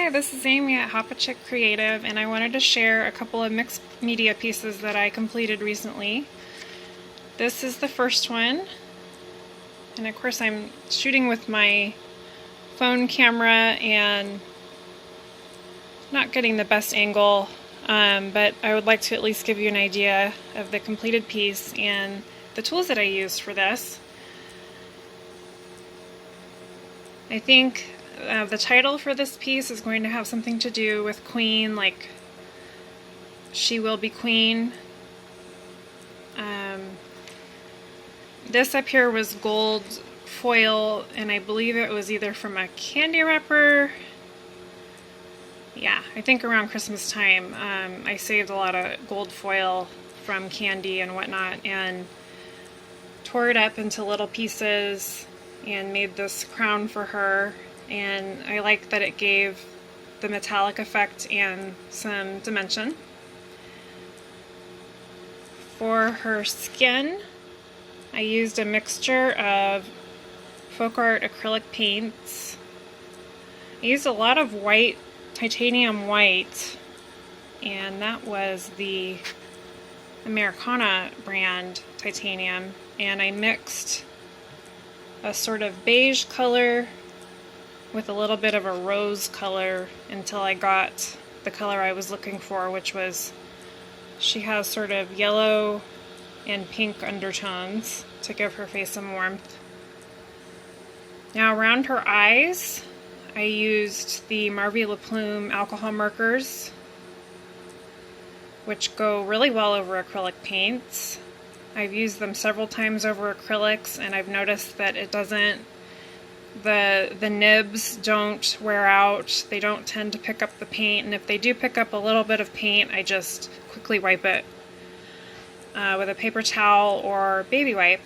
Hi, this is Amy at Hoppa Chick Creative, and I wanted to share a couple of mixed media pieces that I completed recently. This is the first one, and of course I'm shooting with my phone camera and not getting the best angle, but I would like to at least give you an idea of the completed piece and the tools that I used for this. I think the title for this piece is going to have something to do with Queen, like she will be Queen. This up here was gold foil, and I believe it was either from a candy wrapper. Yeah, I think around Christmas time I saved a lot of gold foil from candy and whatnot and tore it up into little pieces and made this crown for her. And I like that it gave the metallic effect and some dimension. For her skin, I used a mixture of folk art acrylic paints. I used a lot of white, titanium white, and that was the Americana brand titanium, and I mixed a sort of beige color with a little bit of a rose color until I got the color I was looking for, which was, she has sort of yellow and pink undertones to give her face some warmth. Now around her eyes, I used the Marvy Le Plume alcohol markers, which go really well over acrylic paints. I've used them several times over acrylics, and I've noticed that it doesn't, the nibs don't wear out. They don't tend to pick up the paint, and if they do pick up a little bit of paint, I just quickly wipe it with a paper towel or baby wipe.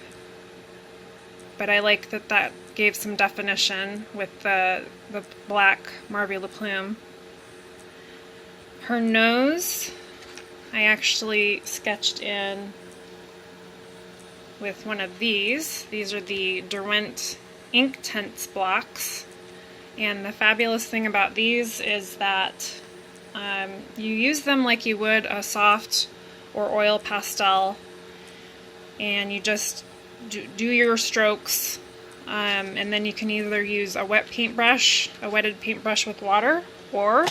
But I like that that gave some definition with the black Marvy Le Plume. Her nose, I actually sketched in with one of these. These are the Derwent Inktense blocks, and the fabulous thing about these is that you use them like you would a soft or oil pastel, and you just do your strokes, and then you can either use a wet paintbrush, a wetted paintbrush with water, or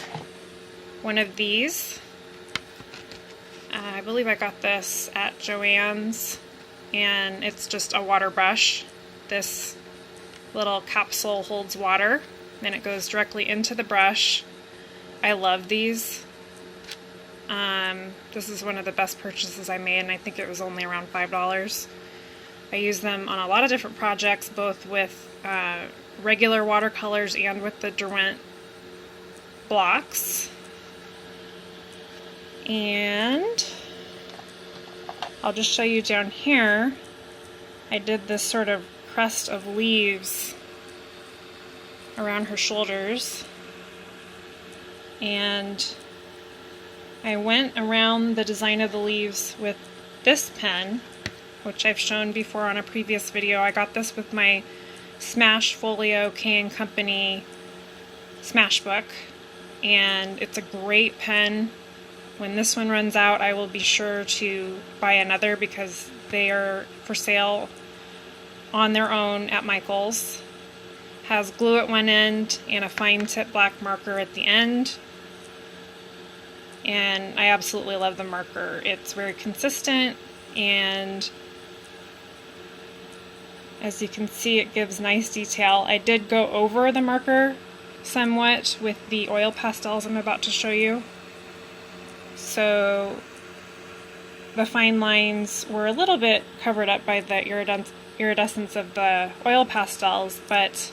one of these. I believe I got this at Joann's, and it's just a water brush. This little capsule holds water, then it goes directly into the brush. I love these. This is one of the best purchases I made, and I think it was only around $5. I use them on a lot of different projects, both with regular watercolors and with the Derwent blocks. And I'll just show you down here, I did this sort of crest of leaves around her shoulders, and I went around the design of the leaves with this pen, which I've shown before on a previous video. I got this with my Smash Folio K & Company Smash book, and it's a great pen. When this one runs out, I will be sure to buy another because they are for sale on their own at Michael's. Has glue at one end and a fine tip black marker at the end. And I absolutely love the marker. It's very consistent, and as you can see, it gives nice detail. I did go over the marker somewhat with the oil pastels I'm about to show you. So the fine lines were a little bit covered up by the iridescence of the oil pastels, but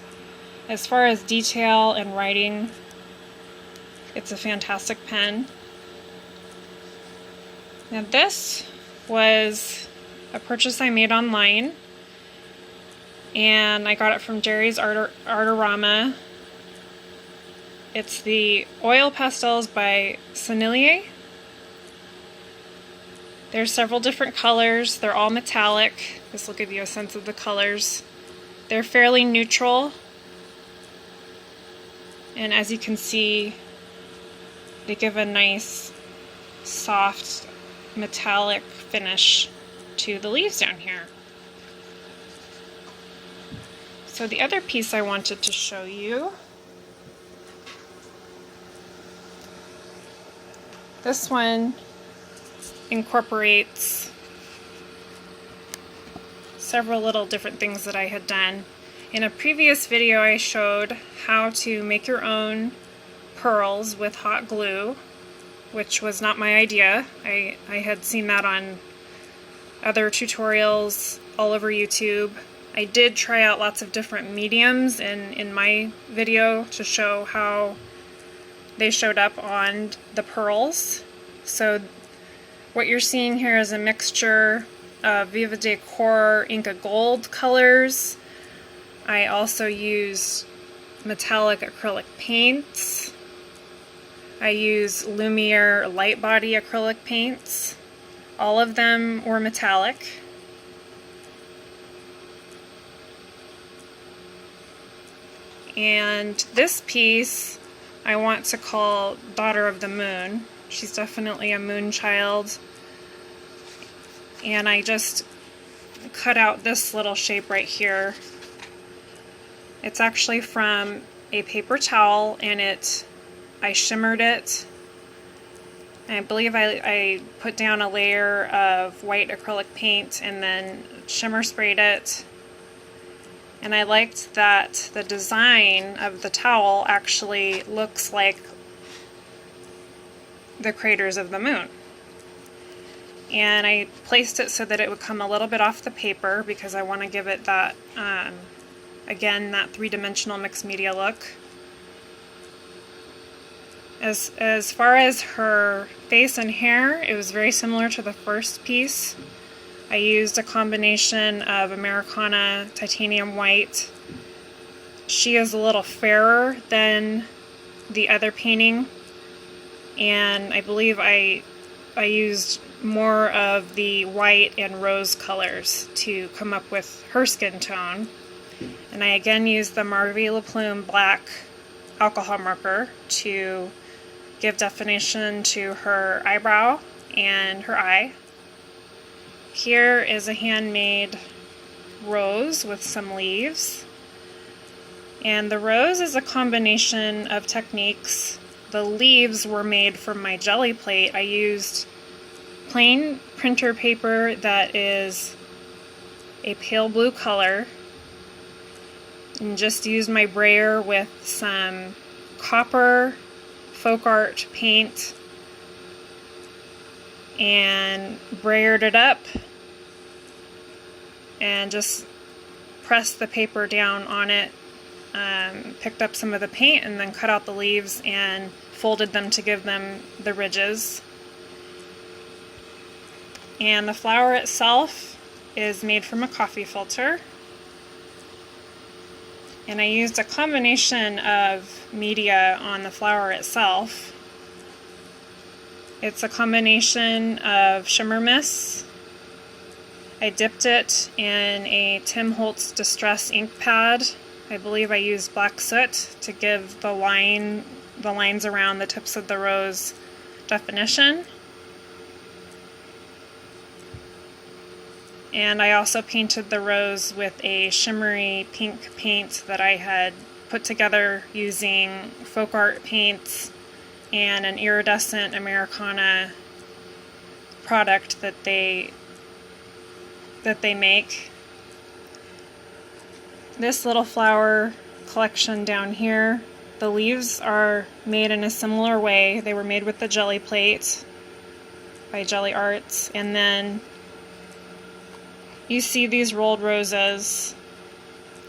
as far as detail and writing, it's a fantastic pen. Now this was a purchase I made online, and I got it from Jerry's Artorama. It's the oil pastels by Sennelier. There's several different colors. They're all metallic. This will give you a sense of the colors. They're fairly neutral, and as you can see, they give a nice soft metallic finish to the leaves down here. So the other piece I wanted to show you, this one incorporates several little different things that I had done. In a previous video I showed how to make your own pearls with hot glue, which was not my idea. I had seen that on other tutorials all over YouTube. I did try out lots of different mediums in my video to show how they showed up on the pearls. So what you're seeing here is a mixture of Viva Decor Inca Gold colors. I also used metallic acrylic paints. I used Lumiere light body acrylic paints. All of them were metallic. And this piece I want to call Daughter of the Moon. She's definitely a moon child. And I just cut out this little shape right here. It's actually from a paper towel, and I shimmered it. I believe I put down a layer of white acrylic paint and then shimmer sprayed it. And I liked that the design of the towel actually looks like the craters of the moon. And I placed it so that it would come a little bit off the paper because I want to give it that, again, that three-dimensional mixed media look. As far as her face and hair, it was very similar to the first piece. I used a combination of Americana titanium white. She is a little fairer than the other painting, and I believe I used more of the white and rose colors to come up with her skin tone. And I again used the Marvie Le Plume black alcohol marker to give definition to her eyebrow and her eye. Here is a handmade rose with some leaves. And the rose is a combination of techniques. The leaves were made from my jelly plate. I used plain printer paper that is a pale blue color and just used my brayer with some copper folk art paint and brayered it up and just pressed the paper down on it, picked up some of the paint and then cut out the leaves and folded them to give them the ridges. And the flower itself is made from a coffee filter. And I used a combination of media on the flower itself. It's a combination of shimmer mist. I dipped it in a Tim Holtz Distress ink pad. I believe I used black soot to give the lines around the tips of the rose definition. And I also painted the rose with a shimmery pink paint that I had put together using folk art paints and an iridescent Americana product that they make. This little flower collection down here, the leaves are made in a similar way. They were made with the jelly plate by Jelly Arts, and then you see these rolled roses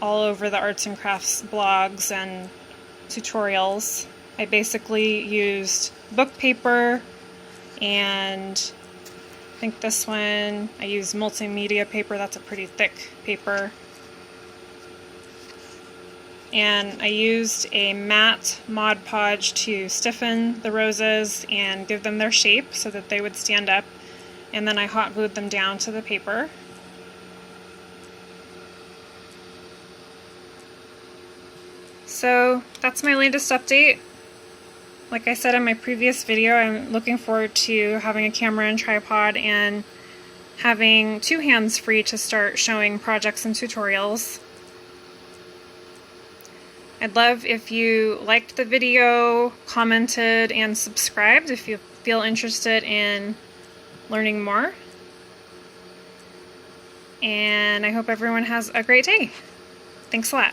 all over the arts and crafts blogs and tutorials. I basically used book paper, and I think this one I used multimedia paper. That's a pretty thick paper. And I used a matte Mod Podge to stiffen the roses and give them their shape so that they would stand up, and then I hot glued them down to the paper. So that's my latest update. Like I said in my previous video, I'm looking forward to having a camera and tripod and having 2 hands free to start showing projects and tutorials. I'd love if you liked the video, commented, and subscribed if you feel interested in learning more. And I hope everyone has a great day. Thanks a lot.